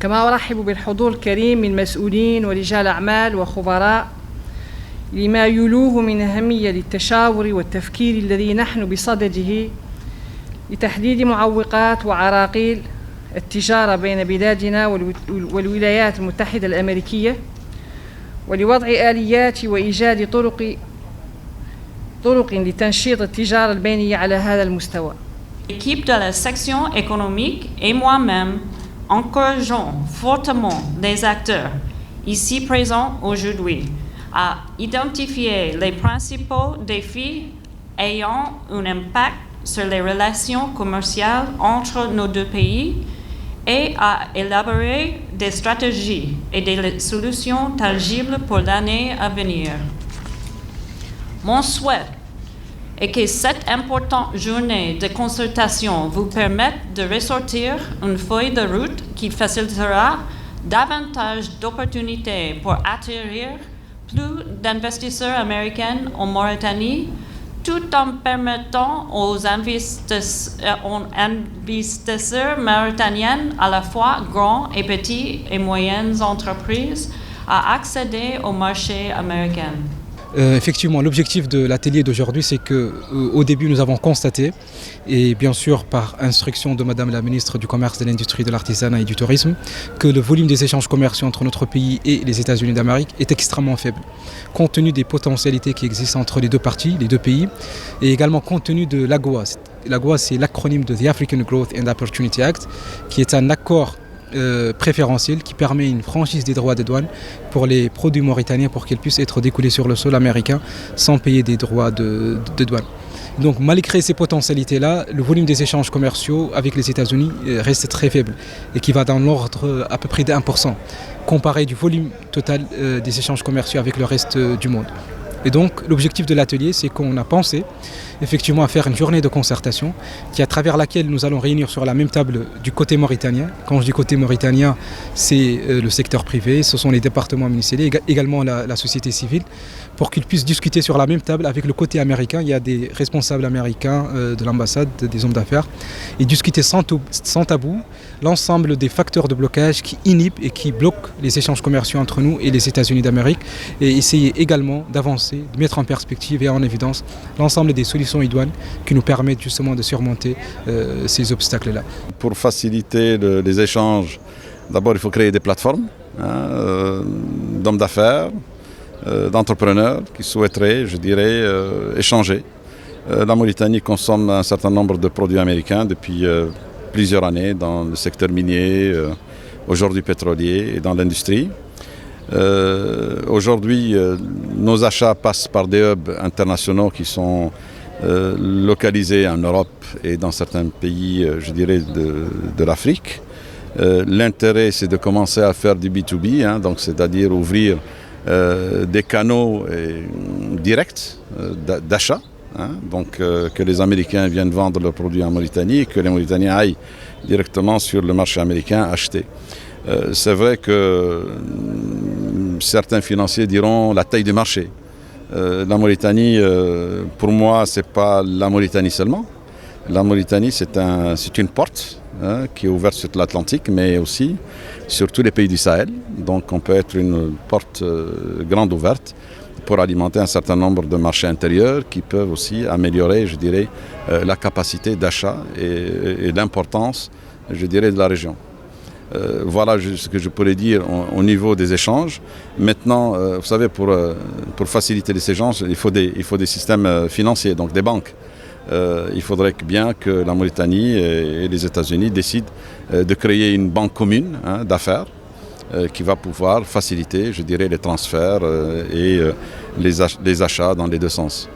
كما أرحب بالحضور الكريم من مسؤولين ورجال أعمال وخبراء لما يلوه من أهمية للتشاور والتفكير الذي نحن بصدده لتحديد معوقات وعراقيل التجارة بين بلادنا والولايات المتحدة الأمريكية ولوضع آليات وإيجاد طرق لتنشيط التجارة البينية على هذا المستوى. L'équipe de la section économique et moi-même encourageons fortement les acteurs ici présents aujourd'hui à identifier les principaux défis ayant un impact sur les relations commerciales entre nos deux pays et à élaborer des stratégies et des solutions tangibles pour l'année à venir. Mon souhait est que cette importante journée de consultation vous permette de ressortir une feuille de route qui facilitera davantage d'opportunités pour attirer plus d'investisseurs américains en Mauritanie, tout en permettant aux investisseurs mauritaniens, à la fois grands et petits et moyennes entreprises, à accéder au marché américain. Effectivement, l'objectif de l'atelier d'aujourd'hui, c'est qu'au début, nous avons constaté, et bien sûr par instruction de Madame la ministre du Commerce, de l'Industrie, de l'Artisanat et du Tourisme, que le volume des échanges commerciaux entre notre pays et les États-Unis d'Amérique est extrêmement faible, compte tenu des potentialités qui existent entre les deux parties, les deux pays, et également compte tenu de l'AGOA. L'AGOA, c'est l'acronyme de The African Growth and Opportunity Act, qui est un accord préférentiel qui permet une franchise des droits de douane pour les produits mauritaniens pour qu'ils puissent être découlés sur le sol américain sans payer des droits de douane. Donc malgré ces potentialités-là, le volume des échanges commerciaux avec les États-Unis reste très faible et qui va dans l'ordre à peu près de 1%, comparé du volume total des échanges commerciaux avec le reste du monde. Et donc l'objectif de l'atelier, c'est qu'on a pensé effectivement à faire une journée de concertation à travers laquelle nous allons réunir sur la même table du côté mauritanien. Quand je dis côté mauritanien, c'est le secteur privé, ce sont les départements ministériels, également la société civile, pour qu'ils puissent discuter sur la même table avec le côté américain. Il y a des responsables américains de l'ambassade, des hommes d'affaires, et discuter sans tabou l'ensemble des facteurs de blocage qui inhibent et qui bloquent les échanges commerciaux entre nous et les États-Unis d'Amérique, et essayer également d'avancer, de mettre en perspective et en évidence l'ensemble des solutions idoines qui nous permettent justement de surmonter ces obstacles-là. Pour faciliter les échanges, d'abord il faut créer des plateformes d'hommes d'affaires, d'entrepreneurs qui souhaiteraient, je dirais, échanger. La Mauritanie consomme un certain nombre de produits américains depuis plusieurs années dans le secteur minier, aujourd'hui pétrolier et dans l'industrie. Aujourd'hui, nos achats passent par des hubs internationaux qui sont localisés en Europe et dans certains pays, je dirais, de l'Afrique. L'intérêt, c'est de commencer à faire du B2B, donc c'est-à-dire ouvrir des canaux directs d'achat, donc que les Américains viennent vendre leurs produits en Mauritanie et que les Mauritaniens aillent directement sur le marché américain acheter. C'est vrai que certains financiers diront la taille du marché. La Mauritanie, pour moi, ce n'est pas la Mauritanie seulement. La Mauritanie, c'est une porte qui est ouverte sur l'Atlantique, mais aussi sur tous les pays du Sahel. Donc on peut être une porte grande ouverte pour alimenter un certain nombre de marchés intérieurs qui peuvent aussi améliorer, je dirais, la capacité d'achat et l'importance, je dirais, de la région. Voilà ce que je pourrais dire au niveau des échanges. Maintenant, vous savez, pour faciliter les échanges, il faut des systèmes financiers, donc des banques. Il faudrait bien que la Mauritanie et les États-Unis décident de créer une banque commune d'affaires qui va pouvoir faciliter, je dirais, les transferts et les achats dans les deux sens.